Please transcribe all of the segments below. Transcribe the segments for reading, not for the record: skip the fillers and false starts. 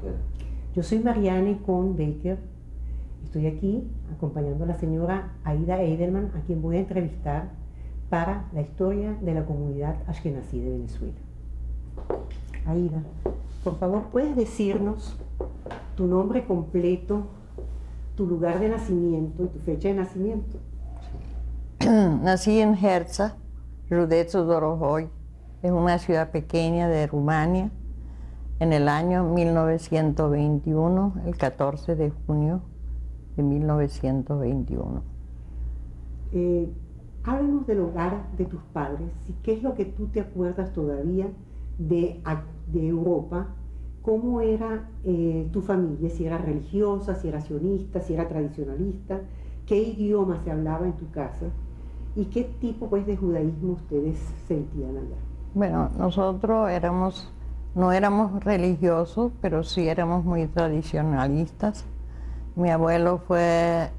usted? Yo soy Marianne Cohn Baker. Estoy aquí acompañando a la señora Aida Eidelman, a quien voy a entrevistar para la historia de la comunidad ashkenazí de Venezuela. Aida, por favor, ¿puedes decirnos tu nombre completo, tu lugar de nacimiento y tu fecha de nacimiento? Nací en Herza, Rudețu Dorohoi, es una ciudad pequeña de Rumania, en el año 1921, el 14 de junio de 1921. Háblanos del hogar de tus padres, y qué es lo que tú te acuerdas todavía de Europa, cómo era tu familia, si era religiosa, si era sionista, si era tradicionalista, qué idioma se hablaba en tu casa y qué tipo pues de judaísmo ustedes sentían allá. Bueno, nosotros no éramos religiosos, pero sí éramos muy tradicionalistas. Mi abuelo fue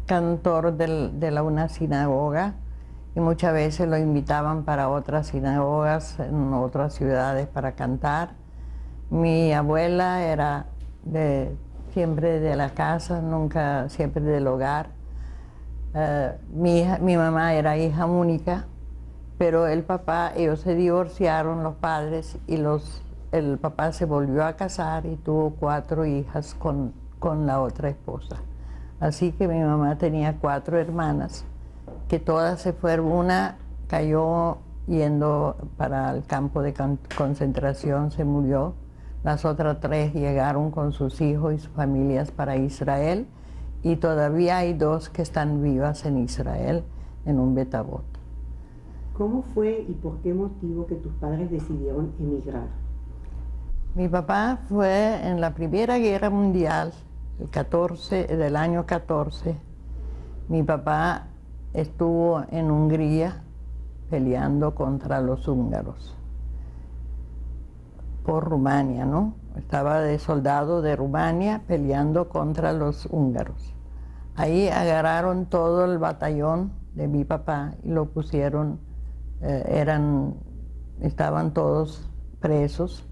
cantor de una sinagoga y muchas veces lo invitaban para otras sinagogas en otras ciudades para cantar. Mi abuela era siempre de la casa, nunca siempre del hogar. Mi mamá era hija única, pero ellos se divorciaron los padres y el papá se volvió a casar y tuvo 4 hijas con la otra esposa. Así que mi mamá tenía 4 hermanas, que todas se fueron. Una cayó yendo para el campo de concentración, se murió. Las otras 3 llegaron con sus hijos y sus familias para Israel, y todavía hay 2 que están vivas en Israel, en un Betabot. ¿Cómo fue y por qué motivo que tus padres decidieron emigrar? Mi papá fue en la Primera Guerra Mundial, del año 14. Mi papá estuvo en Hungría peleando contra los húngaros por Rumania, ¿no? Estaba de soldado de Rumania peleando contra los húngaros. Ahí agarraron todo el batallón de mi papá y lo pusieron, estaban todos presos.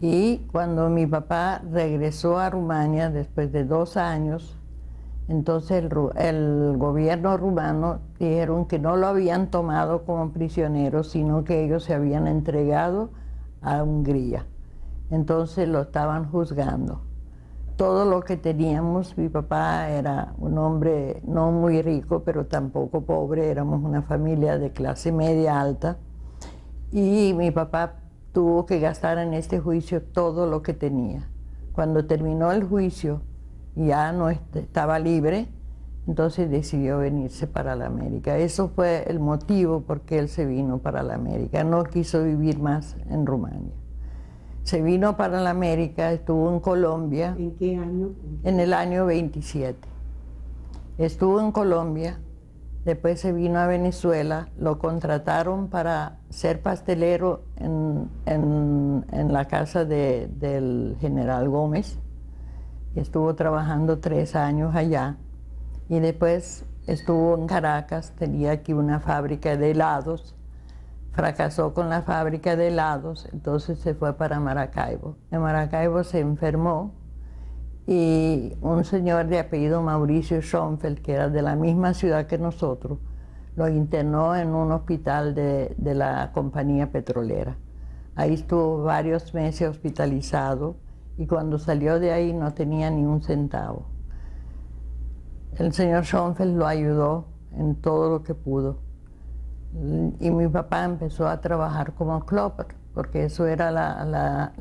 Y cuando mi papá regresó a Rumania después de 2 años, entonces el gobierno rumano dijeron que no lo habían tomado como prisionero, sino que ellos se habían entregado a Hungría. Entonces lo estaban juzgando. Todo lo que teníamos, mi papá era un hombre no muy rico, pero tampoco pobre, éramos una familia de clase media alta, y mi papá tuvo que gastar en este juicio todo lo que tenía. Cuando terminó el juicio, ya no estaba libre, entonces decidió venirse para la América. Eso fue el motivo por qué él se vino para la América. No quiso vivir más en Rumania. Se vino para la América, estuvo en Colombia. ¿En qué año? En el año 27. Estuvo en Colombia, después se vino a Venezuela, lo contrataron para ser pastelero en la casa del general Gómez. Estuvo trabajando 3 años allá y después estuvo en Caracas, tenía aquí una fábrica de helados. Fracasó con la fábrica de helados, entonces se fue para Maracaibo. En Maracaibo se enfermó y un señor de apellido Mauricio Schoenfeld, que era de la misma ciudad que nosotros, lo internó en un hospital de la compañía petrolera. Ahí estuvo varios meses hospitalizado y cuando salió de ahí no tenía ni un centavo. El señor Schoenfeld lo ayudó en todo lo que pudo. Y mi papá empezó a trabajar como klopper, porque eso era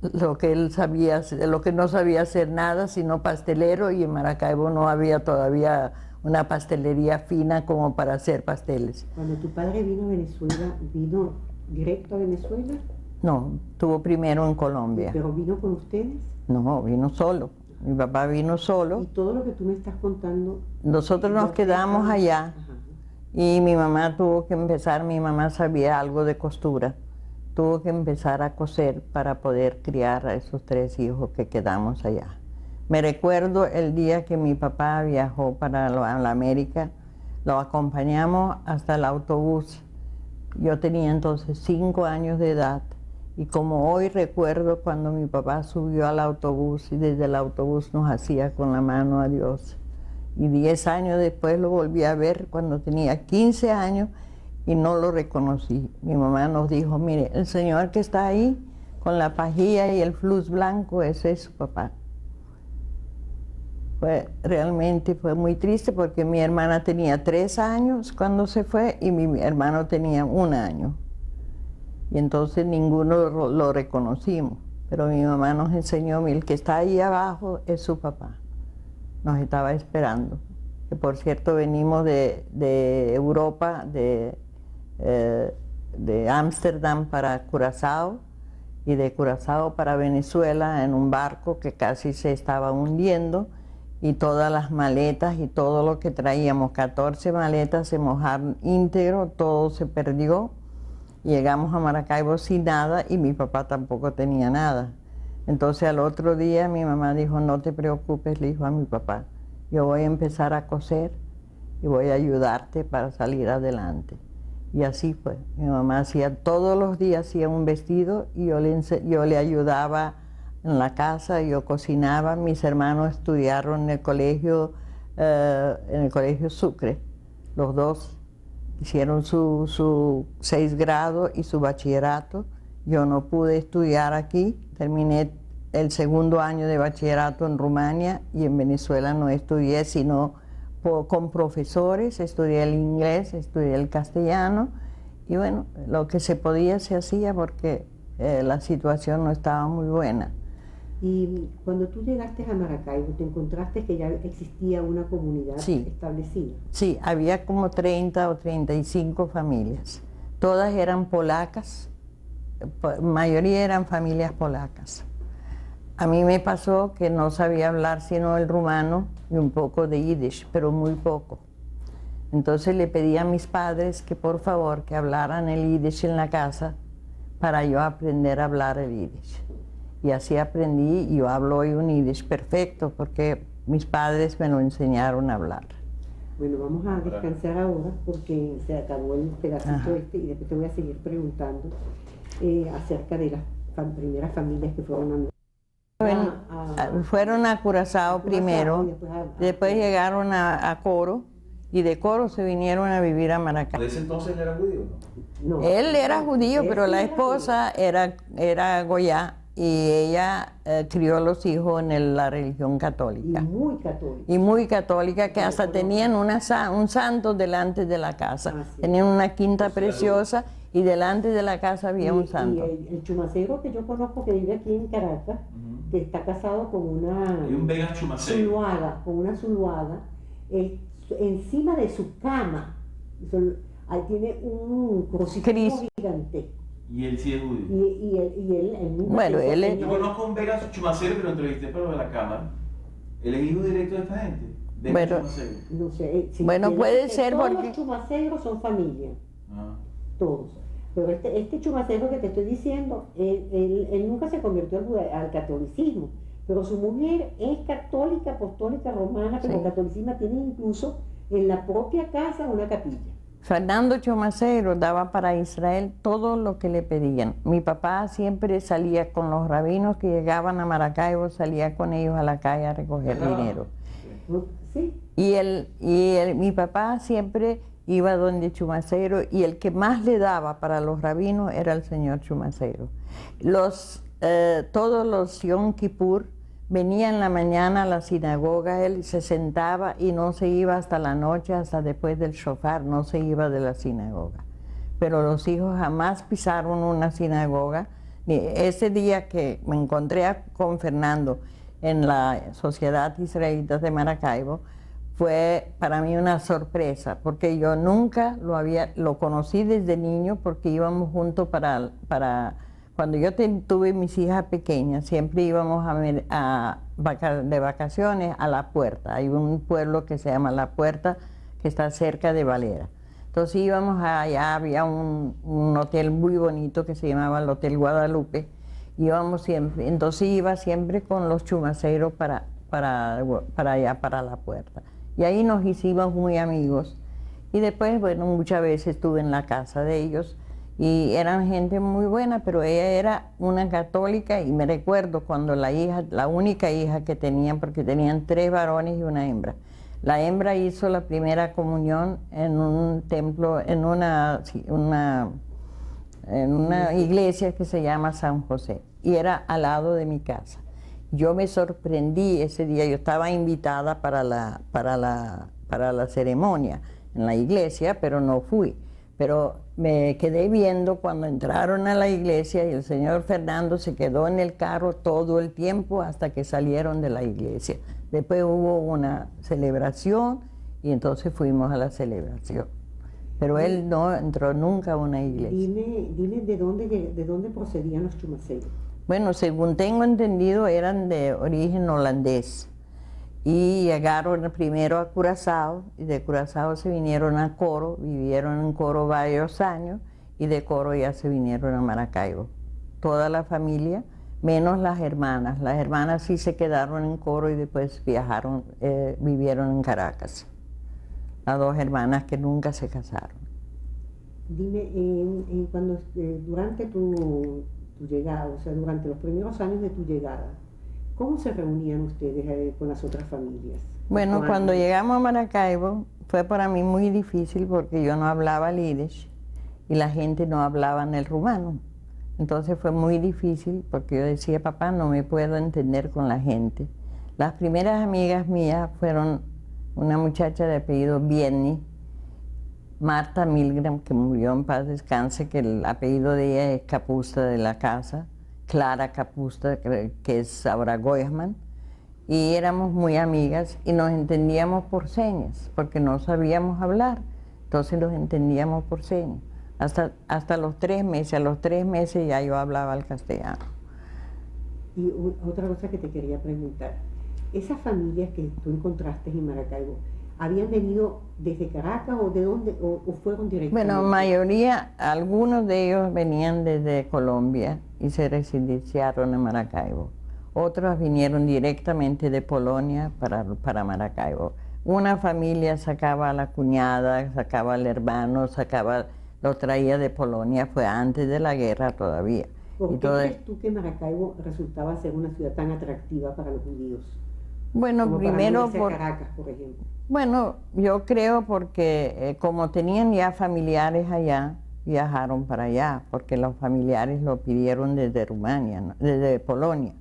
lo que él sabía, lo que no sabía hacer nada, sino pastelero, y en Maracaibo no había todavía una pastelería fina como para hacer pasteles. Cuando tu padre vino a Venezuela, ¿vino directo a Venezuela? No, estuvo primero en Colombia. ¿Pero vino con ustedes? No, vino solo. Mi papá vino solo. Y todo lo que tú me estás contando... Nosotros nos quedamos allá. Ajá. Y mi mamá tuvo que empezar, mi mamá sabía algo de costura, tuvo que empezar a coser para poder criar a esos 3 hijos que quedamos allá. Me recuerdo el día que mi papá viajó para la América, lo acompañamos hasta el autobús. Yo tenía entonces 5 años de edad Y como hoy recuerdo cuando mi papá subió al autobús y desde el autobús nos hacía con la mano a Dios. Y 10 años después lo volví a ver cuando tenía 15 años y no lo reconocí. Mi mamá nos dijo, mire, el señor que está ahí con la pajilla y el flux blanco, ese es su papá. Realmente fue muy triste porque mi hermana tenía 3 años cuando se fue y mi hermano tenía 1 año. Y entonces ninguno lo reconocimos. Pero mi mamá nos enseñó, el que está ahí abajo es su papá. Nos estaba esperando. Que por cierto venimos de Europa, de Ámsterdam para Curazao y de Curazao para Venezuela en un barco que casi se estaba hundiendo y todas las maletas y todo lo que traíamos, 14 maletas se mojaron íntegro, todo se perdió. Llegamos a Maracaibo sin nada y mi papá tampoco tenía nada. Entonces al otro día mi mamá dijo, no te preocupes, le dijo a mi papá, yo voy a empezar a coser y voy a ayudarte para salir adelante. Y así fue. Mi mamá hacía todos los días hacía un vestido y yo le ayudaba en la casa, yo cocinaba. Mis hermanos estudiaron en el colegio Sucre, los dos. Hicieron su 6 grado y su bachillerato. Yo no pude estudiar aquí, terminé el 2º año de bachillerato en Rumania y en Venezuela no estudié sino con profesores, estudié el inglés, estudié el castellano y bueno, lo que se podía se hacía porque la situación no estaba muy buena. Y cuando tú llegaste a Maracaibo, ¿te encontraste que ya existía una comunidad establecida? Sí, había como 30 o 35 familias. Todas eran polacas, mayoría eran familias polacas. A mí me pasó que no sabía hablar sino el rumano y un poco de yiddish, pero muy poco. Entonces le pedí a mis padres que por favor que hablaran el yiddish en la casa para yo aprender a hablar el yiddish. Y así aprendí y yo hablo hoy un yiddish perfecto porque mis padres me lo enseñaron a hablar. Bueno, vamos a descansar ahora porque se acabó el pedacito y después te voy a seguir preguntando acerca de las primeras familias que fueron fueron a Curazao primero, después llegaron a Coro y de Coro se vinieron a vivir a Maracaibo. ¿De ese entonces él era judío? No, él era judío, pero la esposa era goyá. Y ella crió a los hijos en la religión católica. Y muy católica, que hasta tenían un santo delante de la casa. Tenían una quinta preciosa y delante de la casa había un santo. Y el chumacero que yo conozco que vive aquí en Caracas, que está casado con una... Y un Vega chumacero. Con una zuluaga, encima de su cama, ahí tiene un crucifijo gigante. Y él sí es judío. Y él bueno, él es... Yo conozco a un Vega chumacero que lo entrevisté para lo de la cámara. Él es hijo directo de esta gente. Bueno, no sé, bueno puede ser todos porque... los chumaceros son familia. Todos. Pero este chumacero que te estoy diciendo, él nunca se convirtió al catolicismo. Pero su mujer es católica, apostólica, romana, pero el catolicismo tiene incluso en la propia casa una capilla. Fernando Chumacero daba para Israel todo lo que le pedían. Mi papá siempre salía con los rabinos que llegaban a Maracaibo, salía con ellos a la calle a recoger dinero. ¿Sí? Y mi papá siempre iba donde Chumacero y el que más le daba para los rabinos era el señor Chumacero. Todos los Yom Kippur venía en la mañana a la sinagoga, él se sentaba y no se iba hasta la noche, hasta después del shofar, no se iba de la sinagoga. Pero los hijos jamás pisaron una sinagoga. Ese día que me encontré con Fernando en la Sociedad Israelita de Maracaibo, fue para mí una sorpresa, porque yo nunca lo conocí desde niño, porque íbamos juntos cuando yo tuve mis hijas pequeñas, siempre íbamos de vacaciones a La Puerta. Hay un pueblo que se llama La Puerta, que está cerca de Valera. Entonces íbamos allá, había un hotel muy bonito que se llamaba el Hotel Guadalupe. Íbamos siempre, entonces iba siempre con los chumaceros para allá, para La Puerta. Y ahí nos hicimos muy amigos. Y después, bueno, muchas veces estuve en la casa de ellos. y eran gente muy buena, pero ella era una católica y me recuerdo cuando la única hija que tenían, porque tenían 3 varones y una hembra. La hembra hizo la primera comunión en un templo, en una iglesia que se llama San José, y era al lado de mi casa. Yo me sorprendí ese día, yo estaba invitada para la ceremonia en la iglesia, pero no fui. Pero me quedé viendo cuando entraron a la iglesia y el señor Fernando se quedó en el carro todo el tiempo hasta que salieron de la iglesia. Después hubo una celebración y entonces fuimos a la celebración. Pero él no entró nunca a una iglesia. Dime de dónde procedían los chumaceros. Bueno, según tengo entendido, eran de origen holandés. Y llegaron primero a Curazao, y de Curazao se vinieron a Coro, vivieron en Coro varios años, y de Coro ya se vinieron a Maracaibo. Toda la familia, menos las hermanas. Las hermanas sí se quedaron en Coro y después viajaron, vivieron en Caracas. Las 2 hermanas que nunca se casaron. Dime, durante tu llegada, o sea, durante los primeros años de tu llegada, ¿cómo se reunían ustedes con las otras familias? Bueno, cuando llegamos a Maracaibo fue para mí muy difícil porque yo no hablaba yiddish y la gente no hablaba en el rumano. Entonces fue muy difícil porque yo decía, papá, no me puedo entender con la gente. Las primeras amigas mías fueron una muchacha de apellido Bienni, Marta Milgram, que murió en paz descanse, que el apellido de ella es Capusta de la casa, Clara Capusta, que es ahora Goyman, y éramos muy amigas y nos entendíamos por señas, porque no sabíamos hablar, entonces nos entendíamos por señas. Hasta los 3 meses, a los 3 meses ya yo hablaba el castellano. Y otra cosa que te quería preguntar, esas familias que tú encontraste en Maracaibo, ¿habían venido desde Caracas o de dónde, o fueron directamente? Bueno, mayoría, algunos de ellos venían desde Colombia y se residenciaron en Maracaibo. Otros vinieron directamente de Polonia para Maracaibo. Una familia sacaba a la cuñada, sacaba al hermano, lo traía de Polonia, fue antes de la guerra todavía. ¿Por qué crees tú que Maracaibo resultaba ser una ciudad tan atractiva para los judíos? Bueno, como primero para Caracas, por ejemplo. Bueno, yo creo porque como tenían ya familiares allá, viajaron para allá, porque los familiares lo pidieron desde Rumania, ¿no? Desde Polonia,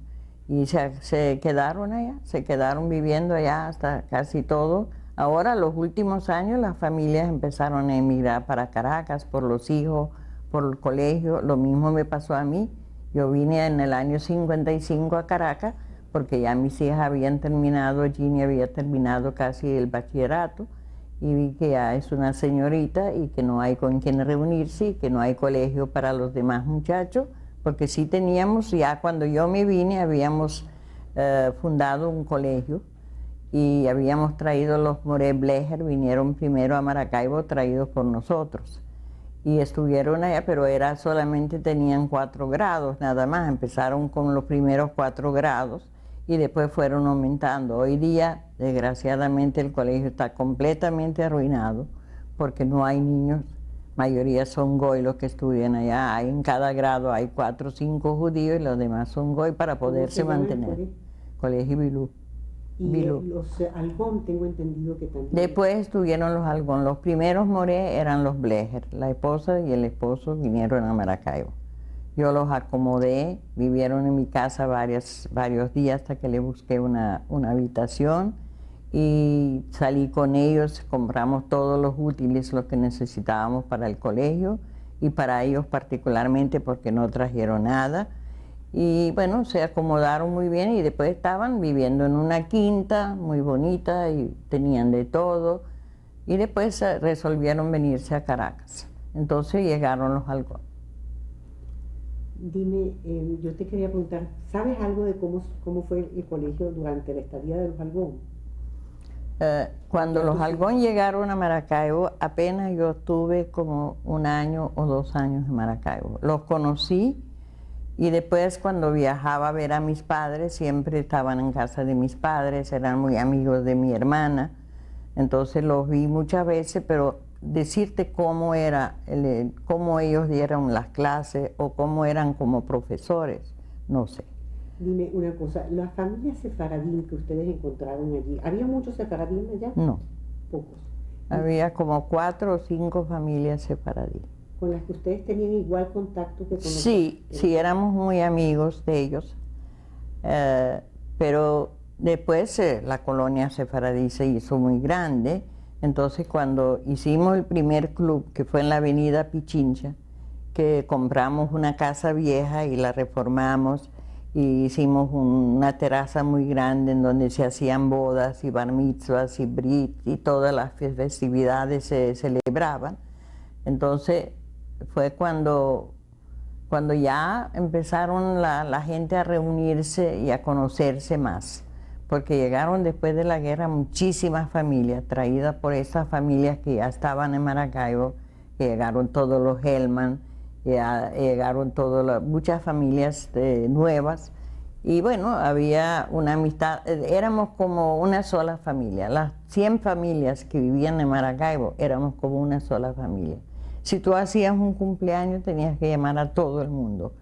y se quedaron allá, se quedaron viviendo allá hasta casi todo. Ahora, los últimos años, las familias empezaron a emigrar para Caracas por los hijos, por el colegio. Lo mismo me pasó a mí. Yo vine en el año 55 a Caracas, porque ya mis hijas habían terminado, Ginny había terminado casi el bachillerato, y vi que ya es una señorita y que no hay con quién reunirse y que no hay colegio para los demás muchachos, porque sí teníamos, ya cuando yo me vine, habíamos fundado un colegio y habíamos traído los Moré Blecher, vinieron primero a Maracaibo traídos por nosotros. Y estuvieron allá, pero solamente tenían 4 grados nada más, empezaron con los primeros 4 grados y después fueron aumentando. Hoy día, desgraciadamente, el colegio está completamente arruinado porque no hay niños, mayoría son goy los que estudian allá. En cada grado hay 4 o 5 judíos y los demás son goy para poderse mantener. Colegio Bilú. Y los Algón, tengo entendido que también. Después estuvieron los Algón. Los primeros Moré eran los Blecher. La esposa y el esposo vinieron a Maracaibo. Yo los acomodé, vivieron en mi casa varios días hasta que le busqué una habitación y salí con ellos, compramos todos los útiles, los que necesitábamos para el colegio y para ellos particularmente porque no trajeron nada. Y bueno, se acomodaron muy bien y después estaban viviendo en una quinta muy bonita y tenían de todo. Y después resolvieron venirse a Caracas. Entonces llegaron los Algón. Dime, yo te quería preguntar, ¿sabes algo de cómo fue el colegio durante la estadía de los Algón? Cuando los Algón llegaron a Maracaibo, apenas yo tuve como 1 año o 2 años en Maracaibo. Los conocí y después cuando viajaba a ver a mis padres, siempre estaban en casa de mis padres, eran muy amigos de mi hermana. Entonces los vi muchas veces, pero decirte cómo era, cómo ellos dieron las clases o cómo eran como profesores, no sé. Dime una cosa, las familias sefaradín que ustedes encontraron allí, ¿había muchos sefaradín allá? No, Pocos. había como 4 o 5 familias sefaradí. ¿Con las que ustedes tenían igual contacto que con Sí, sí, éramos muy amigos de ellos, pero después la colonia sefaradí se hizo muy grande, entonces cuando hicimos el primer club, que fue en la avenida Pichincha, que compramos una casa vieja y la reformamos, y hicimos una terraza muy grande en donde se hacían bodas y bar mitzvahs y brit y todas las festividades se celebraban. Entonces fue cuando ya empezaron la gente a reunirse y a conocerse más, porque llegaron después de la guerra muchísimas familias, traídas por esas familias que ya estaban en Maracaibo, que llegaron todos los Hellman, llegaron muchas familias nuevas, y bueno, había una amistad, éramos como una sola familia, las 100 familias que vivían en Maracaibo, éramos como una sola familia. Si tú hacías un cumpleaños tenías que llamar a todo el mundo,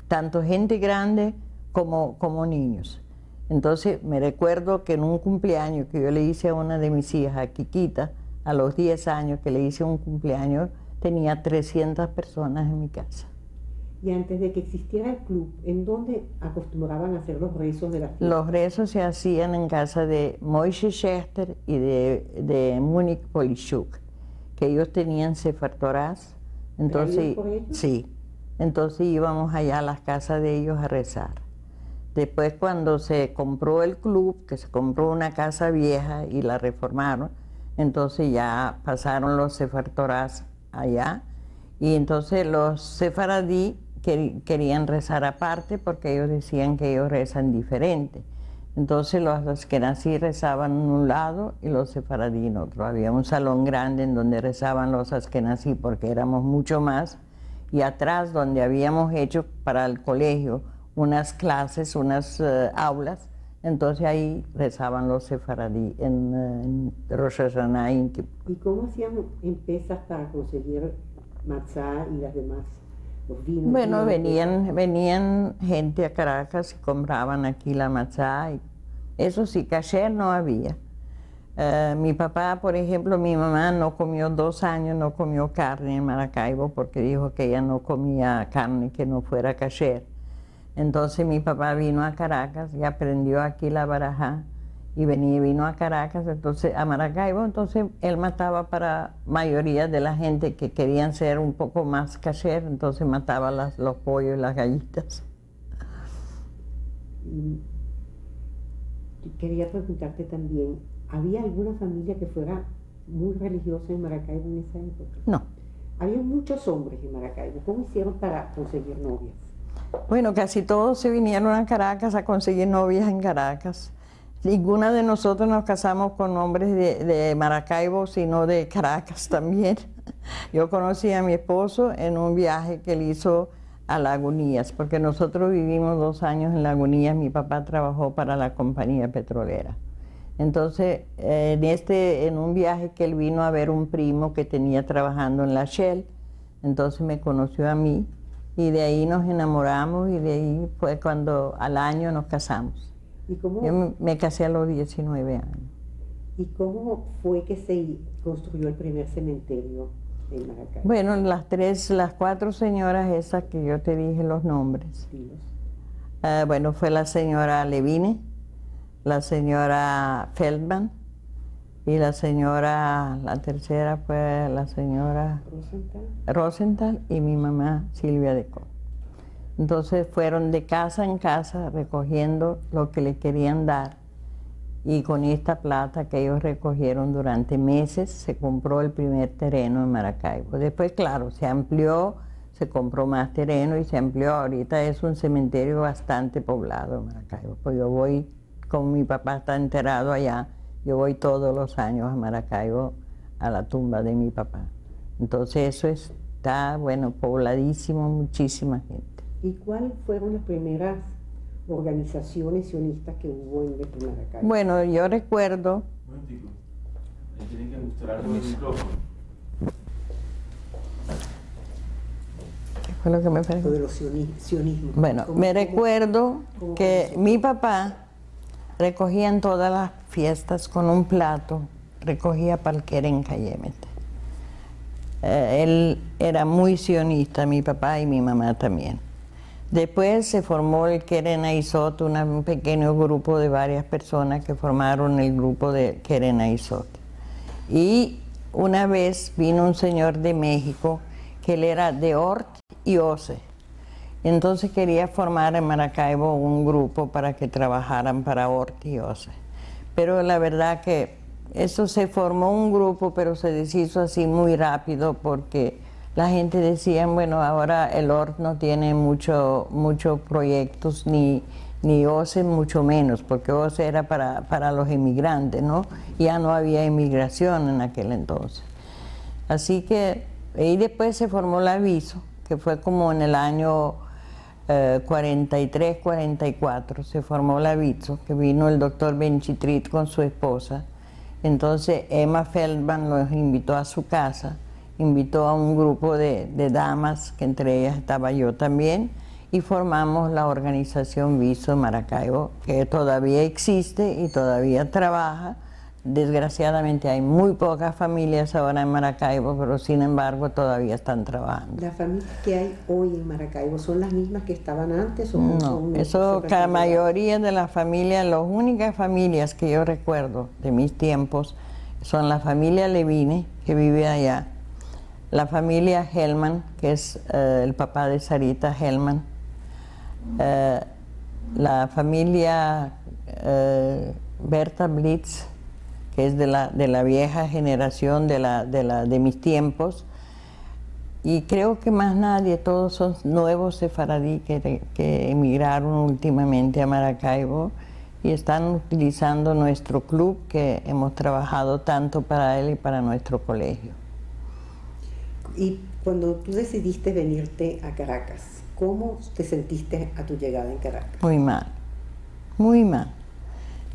tanto gente grande como niños. Entonces me recuerdo que en un cumpleaños que yo le hice a una de mis hijas, a Kikita, a los 10 años que le hice un cumpleaños, tenía 300 personas en mi casa. Y antes de que existiera el club, ¿en dónde acostumbraban a hacer los rezos de la fiesta? Los rezos se hacían en casa de Moishe Schechter y de Múnich Polishuk, que ellos tenían Sefer Torás. Entonces, por ellos? sí, entonces íbamos allá a las casas de ellos a rezar. Después cuando se compró el club, que se compró una casa vieja y la reformaron, entonces ya pasaron los Sefer Torás allá, y entonces los sefaradí querían rezar aparte porque ellos decían que ellos rezan diferente. Entonces los askenazí rezaban en un lado y los sefaradí en otro. Había un salón grande en donde rezaban los askenazí porque éramos mucho más, y atrás donde habíamos hecho para el colegio unas clases, unas aulas, entonces ahí rezaban los sefaradí en Rosh Hashanah y en Kippur. ¿Y cómo hacían en Pesach para conseguir matzá y las demás, los vinos? Bueno, venían gente a Caracas y compraban aquí la matzá. Eso sí, kasher no había. Mi papá, por ejemplo, mi mamá no comió 2 años, no comió carne en Maracaibo porque dijo que ella no comía carne que no fuera kasher. Entonces mi papá vino a Caracas y aprendió aquí la barajá y vino a Caracas, entonces a Maracaibo, entonces él mataba para mayoría de la gente que querían ser un poco más kasher, entonces mataba los pollos y las gallitas. Y quería preguntarte también, ¿había alguna familia que fuera muy religiosa en Maracaibo en esa época? No. Había muchos hombres en Maracaibo. ¿Cómo hicieron para conseguir novias? Bueno, casi todos se vinieron a Caracas a conseguir novias en Caracas. Ninguna de nosotros nos casamos con hombres de Maracaibo, sino de Caracas también. Yo conocí a mi esposo en un viaje que él hizo a Lagunías, porque nosotros vivimos 2 años en Lagunías. Mi papá trabajó para la compañía petrolera. Entonces, en un viaje que él vino a ver un primo que tenía trabajando en la Shell, entonces me conoció a mí, y de ahí nos enamoramos, y de ahí fue cuando al año nos casamos. ¿Y cómo, Yo me casé a los 19 años. ¿Y cómo fue que se construyó el primer cementerio en Maracaibo? Bueno, las 4 señoras esas que yo te dije los nombres. Dinos. Bueno, fue la señora Levine, la señora Feldman, y la tercera fue la señora Rosenthal y mi mamá Silvia de Co. Entonces fueron de casa en casa recogiendo lo que le querían dar, y con esta plata que ellos recogieron durante meses se compró el primer terreno en Maracaibo. Después, claro, se amplió, se compró más terreno y se amplió. Ahorita es un cementerio bastante poblado en Maracaibo. Pues yo voy, como mi papá está enterrado allá, yo voy todos los años a Maracaibo a la tumba de mi papá. Entonces eso está, bueno, pobladísimo, muchísima gente. ¿Y cuáles fueron las primeras organizaciones sionistas que hubo en Maracaibo? Bueno, yo recuerdo... Un momentico, ahí tienen que mostrar el micrófono. fue lo que me preguntó? Lo de los sionismos. Bueno, me recuerdo que comenzó? mi papá recogía en todas las fiestas con un plato, recogía para el Keren Kayemet. Él era muy sionista, mi papá y mi mamá también. Después se formó el Keren Aizot, un pequeño grupo de varias personas que formaron el grupo de Keren Aizot. Y una vez vino un señor de México, que él era de Ort y Ose. Entonces quería formar en Maracaibo un grupo para que trabajaran para Ort y Ose. Pero la verdad que eso se formó un grupo, pero se deshizo así muy rápido porque la gente decía, bueno, ahora el Ort no tiene muchos proyectos, ni OCE mucho menos, porque OCE era para los inmigrantes, ¿no? Ya no había inmigración en aquel entonces. Así que, y después se formó la Aviso, que fue como en el año 43, 44, se formó la Aviso, que vino el doctor Benchitrit con su esposa. Entonces Emma Feldman los invitó a su casa, invitó a un grupo de damas, que entre ellas estaba yo también, y formamos la organización Viso Maracaibo, que todavía existe y todavía trabaja. Desgraciadamente hay muy pocas familias ahora en Maracaibo, pero sin embargo todavía están trabajando. ¿Las familias que hay hoy en Maracaibo son las mismas que estaban antes? No, eso, la mayoría de las familias, las únicas familias que yo recuerdo de mis tiempos son la familia Levine, que vive allá, la familia Hellman, que es el papá de Sarita Hellman, la familia Berta Blitz, que es de la vieja generación de mis tiempos, y creo que más nadie, todos son nuevos sefaradí que emigraron últimamente a Maracaibo y están utilizando nuestro club, que hemos trabajado tanto para él y para nuestro colegio. Y cuando tú decidiste venirte a Caracas, ¿cómo te sentiste a tu llegada en Caracas? Muy mal, muy mal.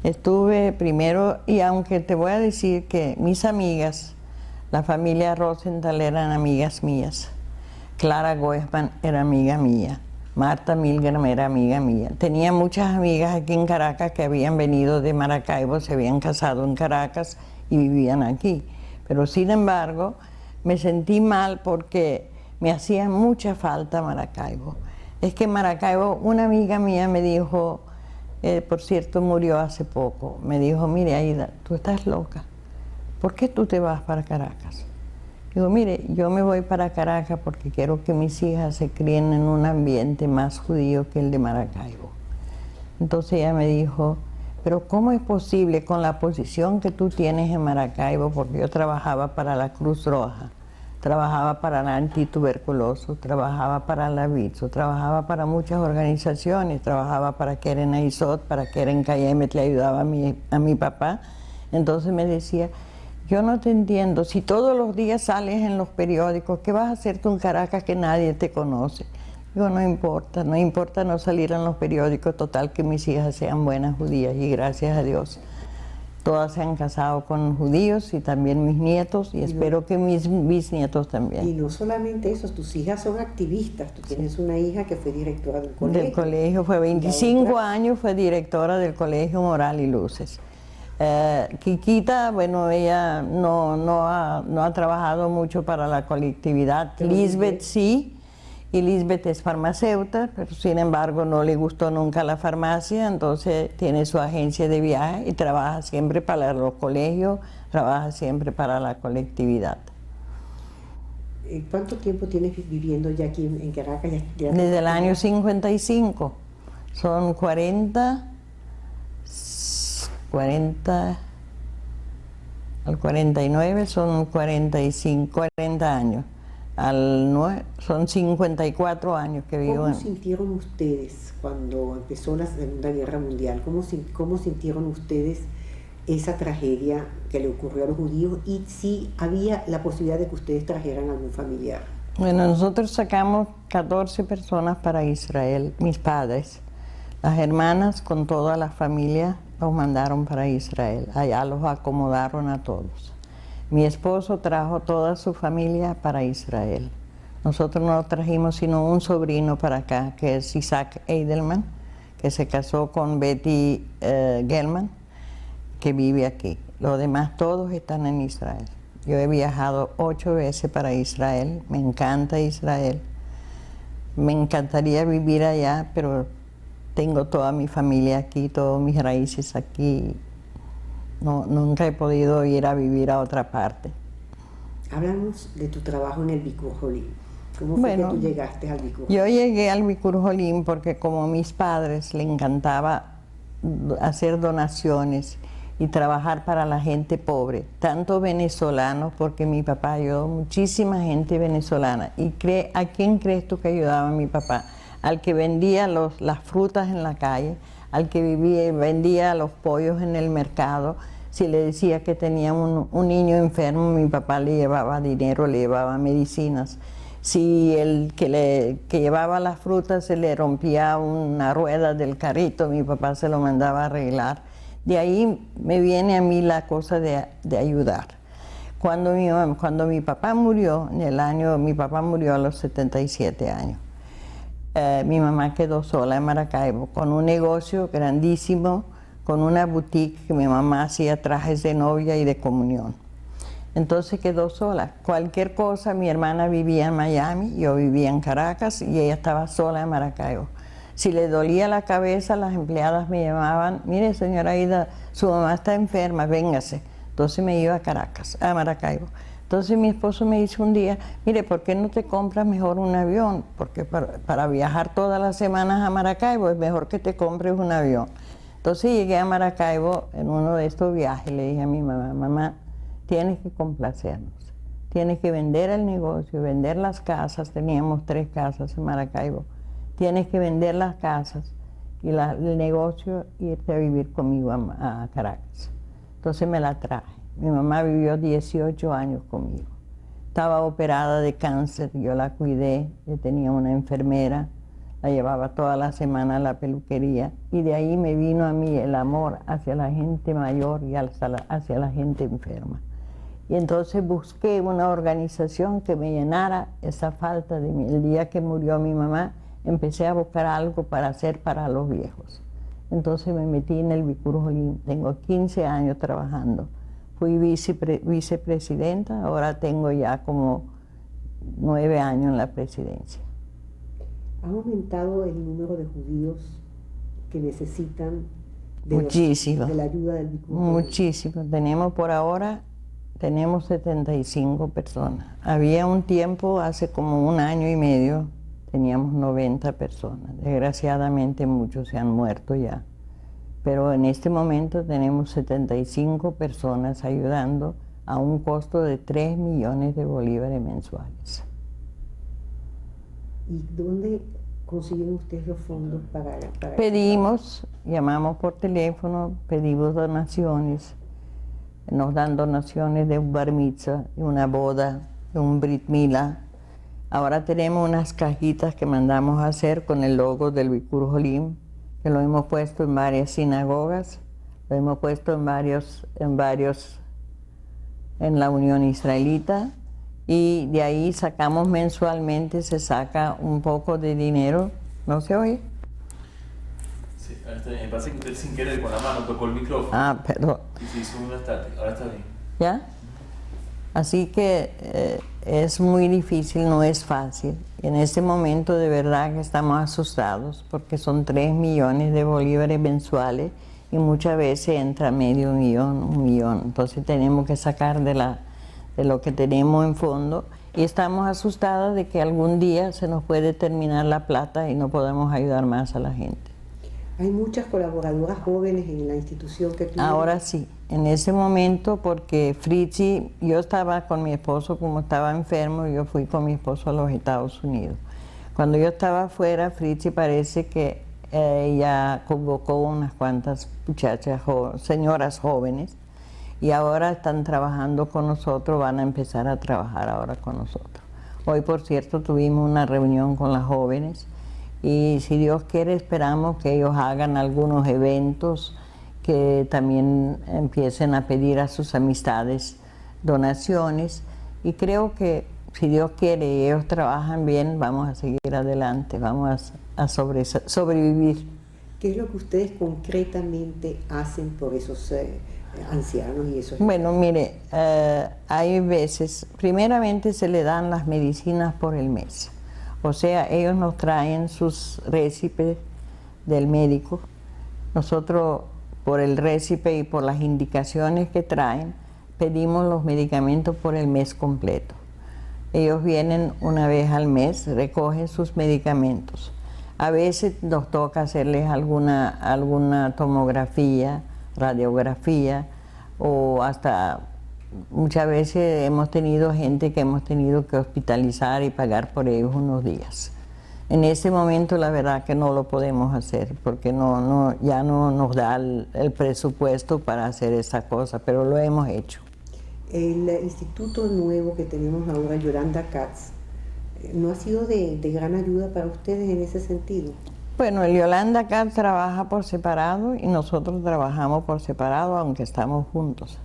Estuve primero, y aunque te voy a decir que mis amigas, la familia Rosenthal eran amigas mías, Clara Goesman era amiga mía, Marta Milgram era amiga mía. Tenía muchas amigas aquí en Caracas que habían venido de Maracaibo, se habían casado en Caracas y vivían aquí. Pero sin embargo, me sentí mal porque me hacía mucha falta Maracaibo. Es que Maracaibo, una amiga mía me dijo, por cierto murió hace poco, me dijo, mire Aida, tú estás loca, ¿por qué tú te vas para Caracas? Digo, mire, yo me voy para Caracas porque quiero que mis hijas se críen en un ambiente más judío que el de Maracaibo. Entonces ella me dijo, pero ¿cómo es posible con la posición que tú tienes en Maracaibo? Porque yo trabajaba para la Cruz Roja, trabajaba para la Antituberculoso, trabajaba para la Vitso, trabajaba para muchas organizaciones, trabajaba para Keren Aizot, para Keren Kayemet, le ayudaba a mi papá. Entonces me decía, yo no te entiendo, si todos los días sales en los periódicos, ¿qué vas a hacer tú en Caracas que nadie te conoce? Digo, no importa no salir en los periódicos, total que mis hijas sean buenas judías, y gracias a Dios todas se han casado con judíos, y también mis nietos, y espero que mis bisnietos también. Y no solamente eso, tus hijas son activistas. Tú tienes una hija que fue directora del colegio. Del colegio, fue 25 años, fue directora del Colegio Moral y Luces. Kikita, bueno, ella no ha trabajado mucho para la colectividad. Lisbeth sí, y Lisbeth es farmacéutica, pero sin embargo no le gustó nunca la farmacia, entonces tiene su agencia de viaje y trabaja siempre para los colegios, trabaja siempre para la colectividad. ¿Cuánto tiempo tienes viviendo ya aquí en Caracas? Desde el año 55, son 40, al 49 son 45, 40 años. Al 9, son 54 años que vivo. ¿Cómo sintieron ustedes cuando empezó la Segunda Guerra Mundial? ¿Cómo sintieron ustedes esa tragedia que le ocurrió a los judíos, y si había la posibilidad de que ustedes trajeran algún familiar? Bueno, nosotros sacamos 14 personas para Israel, mis padres. Las hermanas con toda la familia los mandaron para Israel. Allá los acomodaron a todos. Mi esposo trajo toda su familia para Israel. Nosotros no trajimos sino un sobrino para acá, que es Isaac Eidelman, que se casó con Betty Gelman, que vive aquí. Los demás todos están en Israel. Yo he viajado 8 veces para Israel, me encanta Israel. Me encantaría vivir allá, pero tengo toda mi familia aquí, todas mis raíces aquí. No, nunca he podido ir a vivir a otra parte. Háblanos de tu trabajo en el Bikur Jolim. ¿Cómo fue que tú llegaste al Bikur Jolim? Yo llegué al Bikur Jolim porque como a mis padres les encantaba hacer donaciones y trabajar para la gente pobre, tanto venezolanos, porque mi papá ayudó muchísima gente venezolana. ¿Y a quién crees tú que ayudaba mi papá? Al que vendía las frutas en la calle, al que vendía los pollos en el mercado. Si le decía que tenía un niño enfermo, mi papá le llevaba dinero, le llevaba medicinas. Si el que llevaba las frutas se le rompía una rueda del carrito, mi papá se lo mandaba a arreglar. De ahí me viene a mí la cosa de ayudar. Cuando mi papá murió, mi papá murió a los 77 años. Mi mamá quedó sola en Maracaibo con un negocio grandísimo, con una boutique que mi mamá hacía trajes de novia y de comunión. Entonces quedó sola. Cualquier cosa, mi hermana vivía en Miami, yo vivía en Caracas y ella estaba sola en Maracaibo. Si le dolía la cabeza, las empleadas me llamaban, mire señora Aida, su mamá está enferma, véngase. Entonces me iba a Caracas, a Maracaibo. Entonces mi esposo me dice un día, mire, ¿por qué no te compras mejor un avión? Porque para viajar todas las semanas a Maracaibo es mejor que te compres un avión. Entonces llegué a Maracaibo en uno de estos viajes, le dije a mi mamá, mamá, tienes que complacernos, tienes que vender el negocio, vender las casas, teníamos 3 casas en Maracaibo, tienes que vender las casas y el negocio e irte a vivir conmigo a Caracas. Entonces me la traje. Mi mamá vivió 18 años conmigo. Estaba operada de cáncer, yo la cuidé, yo tenía una enfermera, la llevaba toda la semana a la peluquería y de ahí me vino a mí el amor hacia la gente mayor y hacia la gente enferma. Y entonces busqué una organización que me llenara esa falta de mí. El día que murió mi mamá, empecé a buscar algo para hacer para los viejos. Entonces me metí en el Bikur Jolim, tengo 15 años trabajando. Fui vicepresidenta, ahora tengo ya como 9 años en la presidencia. ¿Ha aumentado el número de judíos que necesitan de la ayuda del Bikur Jolim? Muchísimo. Tenemos 75 personas. Había un tiempo, hace como 1 año y medio, teníamos 90 personas. Desgraciadamente muchos se han muerto ya. Pero en este momento tenemos 75 personas ayudando a un costo de 3 millones de bolívares mensuales. ¿Y dónde consiguen ustedes los fondos para Llamamos por teléfono, pedimos donaciones, nos dan donaciones de un bar mitzvah, de una boda, de un brit milá. Ahora tenemos unas cajitas que mandamos a hacer con el logo del Bikur Jolim, que lo hemos puesto en varias sinagogas, lo hemos puesto en la Unión Israelita, y de ahí sacamos mensualmente, se saca un poco de dinero. ¿No se oye? Sí, me parece que usted sin querer con la mano tocó el micrófono. Ah, perdón. Y se hizo una estática, ahora está bien. ¿Ya? Así que es muy difícil, no es fácil. En este momento de verdad que estamos asustados porque son 3 millones de bolívares mensuales y muchas veces entra medio millón, 1 millón. Entonces tenemos que sacar de lo que tenemos en fondo y estamos asustados de que algún día se nos puede terminar la plata y no podemos ayudar más a la gente. Hay muchas colaboradoras jóvenes en la institución que tú... Ahora sí, en ese momento, porque Fritzi, yo estaba con mi esposo, como estaba enfermo, yo fui con mi esposo a los Estados Unidos. Cuando yo estaba afuera, Fritzi parece que ella convocó unas cuantas muchachas, señoras jóvenes, y ahora están trabajando con nosotros, van a empezar a trabajar ahora con nosotros. Hoy, por cierto, tuvimos una reunión con las jóvenes, y si Dios quiere esperamos que ellos hagan algunos eventos, que también empiecen a pedir a sus amistades donaciones, y creo que si Dios quiere y ellos trabajan bien, vamos a seguir adelante, vamos a sobrevivir. ¿Qué es lo que ustedes concretamente hacen por esos ancianos y esos? Bueno, mire, hay veces, primeramente se le dan las medicinas por el mes. O sea, ellos nos traen sus récipes del médico. Nosotros, por el récipe y por las indicaciones que traen, pedimos los medicamentos por el mes completo. Ellos vienen una vez al mes, recogen sus medicamentos. A veces nos toca hacerles alguna tomografía, radiografía, o hasta muchas veces hemos tenido gente que hemos tenido que hospitalizar y pagar por ellos unos días. En ese momento la verdad que no lo podemos hacer porque ya no nos da el presupuesto para hacer esa cosa, pero lo hemos hecho. El instituto nuevo que tenemos ahora, Yolanda Katz, ¿no ha sido de gran ayuda para ustedes en ese sentido? Bueno, el Yolanda Katz trabaja por separado y nosotros trabajamos por separado, aunque estamos juntos.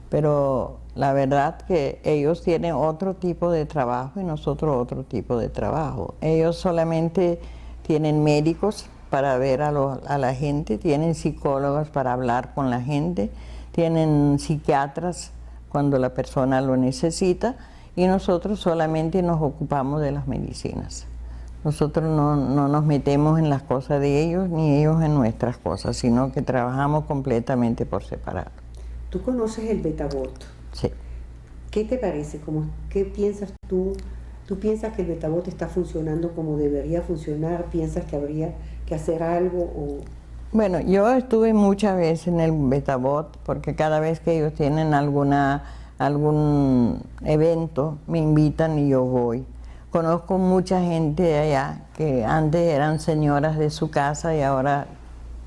Pero la verdad que ellos tienen otro tipo de trabajo y nosotros otro tipo de trabajo. Ellos solamente tienen médicos para ver a la gente, tienen psicólogos para hablar con la gente, tienen psiquiatras cuando la persona lo necesita, y nosotros solamente nos ocupamos de las medicinas. Nosotros no nos metemos en las cosas de ellos ni ellos en nuestras cosas, sino que trabajamos completamente por separado. ¿Tú conoces el Betabot? Sí. ¿Qué te parece? ¿Qué piensas tú? ¿Tú piensas que el Betabot está funcionando como debería funcionar? ¿Piensas que habría que hacer algo? Bueno, yo estuve muchas veces en el Betabot porque cada vez que ellos tienen algún evento me invitan y yo voy. Conozco mucha gente de allá que antes eran señoras de su casa y ahora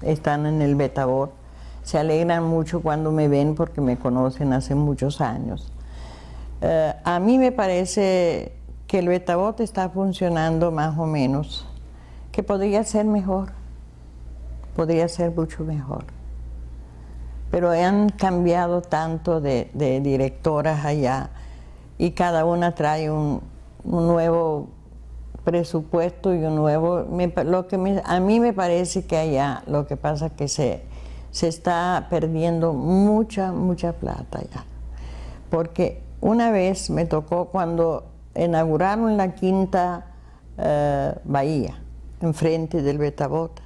están en el Betabot. Se alegran mucho cuando me ven porque me conocen hace muchos años. A mí me parece que el Betabot está funcionando más o menos, que podría ser mejor, podría ser mucho mejor. Pero han cambiado tanto de directoras allá y cada una trae un nuevo presupuesto y un nuevo... a mí me parece que allá lo que pasa es que se está perdiendo mucha plata allá. Porque una vez me tocó cuando inauguraron la quinta bahía, enfrente del Betabot,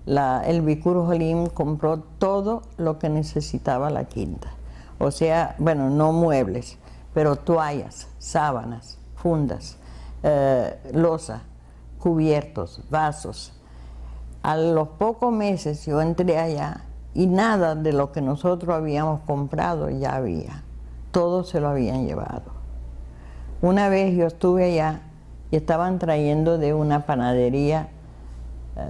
el Bikur Jolim compró todo lo que necesitaba la quinta. O sea, bueno, no muebles, pero toallas, sábanas, fundas, loza, cubiertos, vasos. A los pocos meses yo entré allá y nada de lo que nosotros habíamos comprado ya había. Todo se lo habían llevado. Una vez yo estuve allá y estaban trayendo de una panadería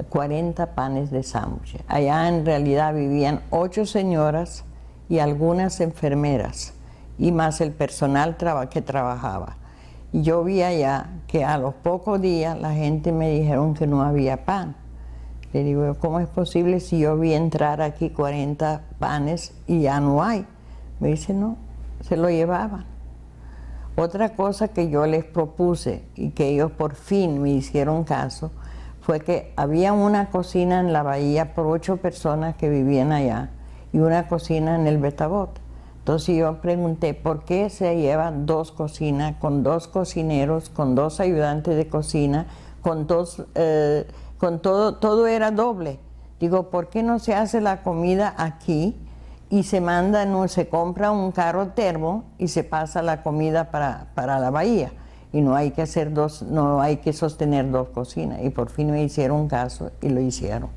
40 panes de sándwich. Allá en realidad vivían 8 señoras y algunas enfermeras y más el personal que trabajaba. Y yo vi allá que a los pocos días la gente me dijeron que no había pan. Le digo, ¿cómo es posible si yo vi entrar aquí 40 panes y ya no hay? Me dice, no, se lo llevaban. Otra cosa que yo les propuse y que ellos por fin me hicieron caso fue que había una cocina en la bahía por 8 personas que vivían allá y una cocina en el Betabot. Entonces yo pregunté, ¿por qué se llevan 2 cocinas con 2 cocineros, con 2 ayudantes de cocina, con todo era doble? Digo, ¿por qué no se hace la comida aquí y se compra un carro termo y se pasa la comida para la bahía? Y no hay que sostener 2 cocinas. Y por fin me hicieron caso y lo hicieron.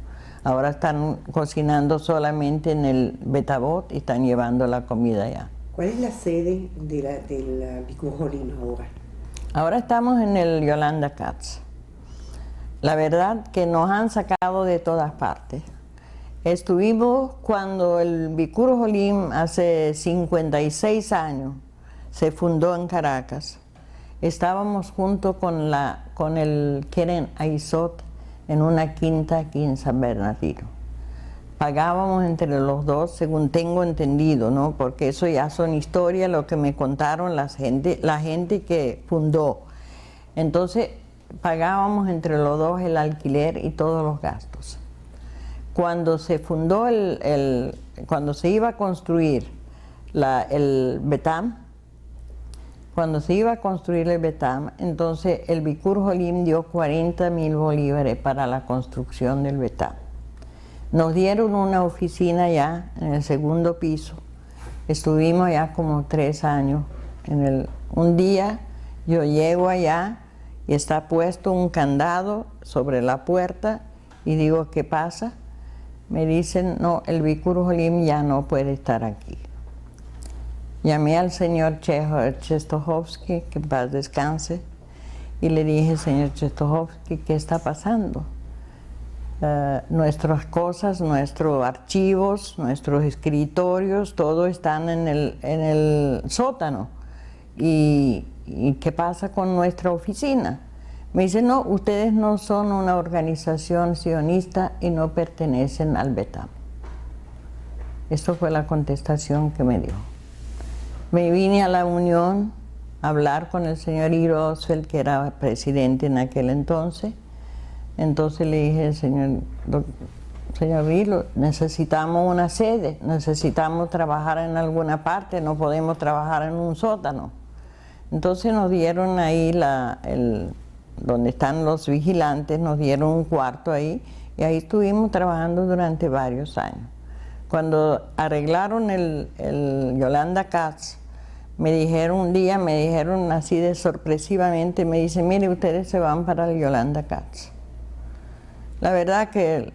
Ahora están cocinando solamente en el Betabot y están llevando la comida allá. ¿Cuál es la sede del Bikur Jolim ahora? Ahora estamos en el Yolanda Katz. La verdad que nos han sacado de todas partes. Estuvimos cuando el Bikur Jolim hace 56 años se fundó en Caracas. Estábamos junto con el Keren Aizot en una quinta aquí en San Bernardino. pagábamos entre los dos, según tengo entendido, ¿no? Porque eso ya son historias, lo que me contaron la gente que fundó. Entonces, pagábamos entre los dos el alquiler y todos los gastos. Cuando se fundó cuando se iba a construir el Betam, entonces el Bikur Jolim dio 40.000 bolívares para la construcción del Betam. Nos dieron una oficina ya en el segundo piso. Estuvimos ya como 3 años. Un día yo llego allá y está puesto un candado sobre la puerta y digo, ¿qué pasa? Me dicen, no, el Bikur Jolim ya no puede estar aquí. Llamé al señor Czestochowski, que en paz descanse, y le dije, señor Czestochowski, ¿qué está pasando? Nuestras cosas, nuestros archivos, nuestros escritorios, todo están en el sótano. ¿Y qué pasa con nuestra oficina? Me dice, no, ustedes no son una organización sionista y no pertenecen al Betam. Esto fue la contestación que me dio. Me vine a la Unión a hablar con el señor Iro Oswald, que era presidente en aquel entonces. Entonces le dije, señor Iro, necesitamos una sede, necesitamos trabajar en alguna parte, no podemos trabajar en un sótano. Entonces nos dieron ahí donde están los vigilantes, nos dieron un cuarto ahí y ahí estuvimos trabajando durante varios años. Cuando arreglaron el Yolanda Katz, me dijeron así de sorpresivamente, me dicen, mire, ustedes se van para el Yolanda Katz. La verdad que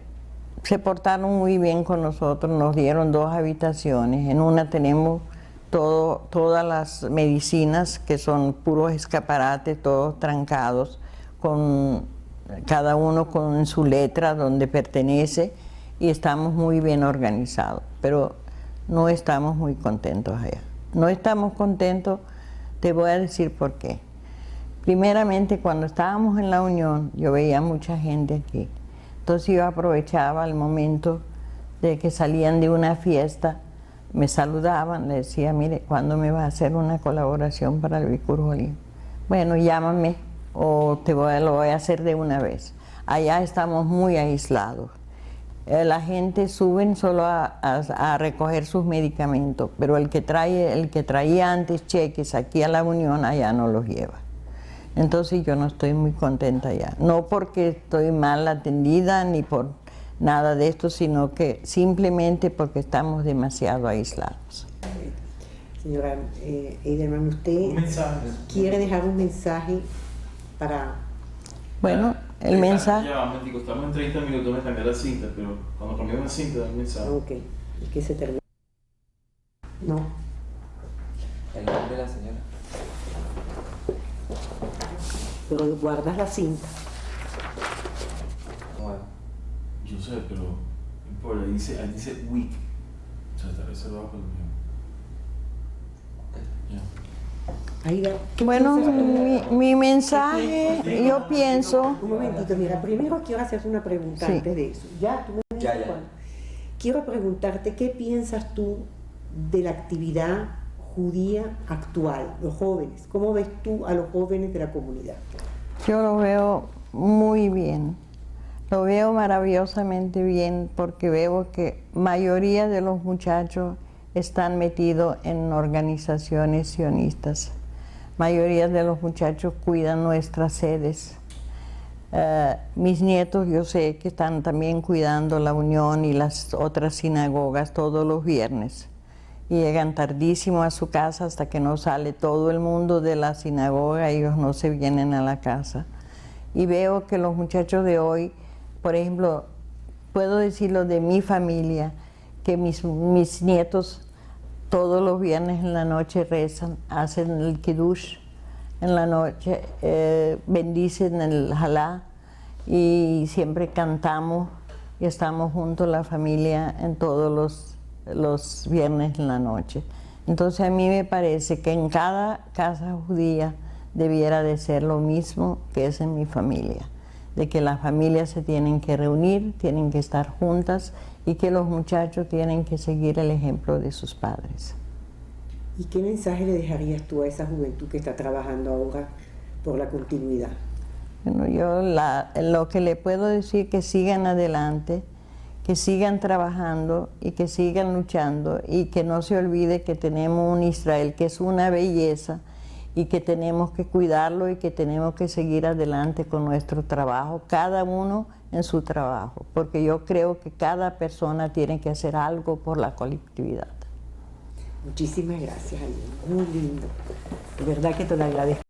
se portaron muy bien con nosotros, nos dieron 2 habitaciones, en una tenemos todas las medicinas, que son puros escaparates, todos trancados, cada uno con su letra donde pertenece, y estamos muy bien organizados, pero no estamos muy contentos allá. No estamos contentos, te voy a decir por qué. Primeramente, cuando estábamos en la Unión, yo veía mucha gente aquí. Entonces yo aprovechaba el momento de que salían de una fiesta, me saludaban, le decía, mire, ¿cuándo me va a hacer una colaboración para el Bikur Jolim? Bueno, llámame o lo voy a hacer de una vez. Allá estamos muy aislados. La gente sube solo a recoger sus medicamentos, pero el que traía antes cheques aquí a la Unión, allá no los lleva. Entonces yo no estoy muy contenta allá. No porque estoy mal atendida ni por nada de esto, sino que simplemente porque estamos demasiado aislados. Señora Eidelman, ¿usted quiere dejar un mensaje para...? Bueno, el mensaje... Ya, un momentico, estamos en 30 minutos, me cambié la cinta, pero cuando cambié la cinta, da el mensaje. Ok, ¿y qué se termina? No. El nombre de la señora. Pero guardas la cinta. Bueno. Yo sé, pero no importa, ahí dice week. O sea, está reservado para el mío. Ya. Aida, ¿qué Bueno, piensas tú? mi mensaje, yo pienso... Un momentito, mira, primero quiero hacerte una pregunta Sí. antes de eso. Ya, tú me dices Ya. cuándo. Quiero preguntarte, ¿qué piensas tú de la actividad judía actual, los jóvenes? ¿Cómo ves tú a los jóvenes de la comunidad? Yo lo veo muy bien, lo veo maravillosamente bien, porque veo que mayoría de los muchachos están metidos en organizaciones sionistas. Mayoría de los muchachos cuidan nuestras sedes. Mis nietos, yo sé que están también cuidando la Unión y las otras sinagogas todos los viernes. Y llegan tardísimo a su casa hasta que no sale todo el mundo de la sinagoga, ellos no se vienen a la casa. Y veo que los muchachos de hoy, por ejemplo, puedo decirlo de mi familia, que mis nietos todos los viernes en la noche rezan, hacen el kiddush en la noche, bendicen el halá y siempre cantamos y estamos juntos la familia en todos los viernes en la noche. Entonces a mí me parece que en cada casa judía debiera de ser lo mismo que es en mi familia, de que las familias se tienen que reunir, tienen que estar juntas y que los muchachos tienen que seguir el ejemplo de sus padres. ¿Y qué mensaje le dejarías tú a esa juventud que está trabajando ahora por la continuidad? Bueno, yo lo que le puedo decir es que sigan adelante, que sigan trabajando y que sigan luchando y que no se olvide que tenemos un Israel que es una belleza y que tenemos que cuidarlo y que tenemos que seguir adelante con nuestro trabajo, cada uno en su trabajo, porque yo creo que cada persona tiene que hacer algo por la colectividad. Muchísimas gracias, Alina. Muy lindo. De verdad que te lo agradezco.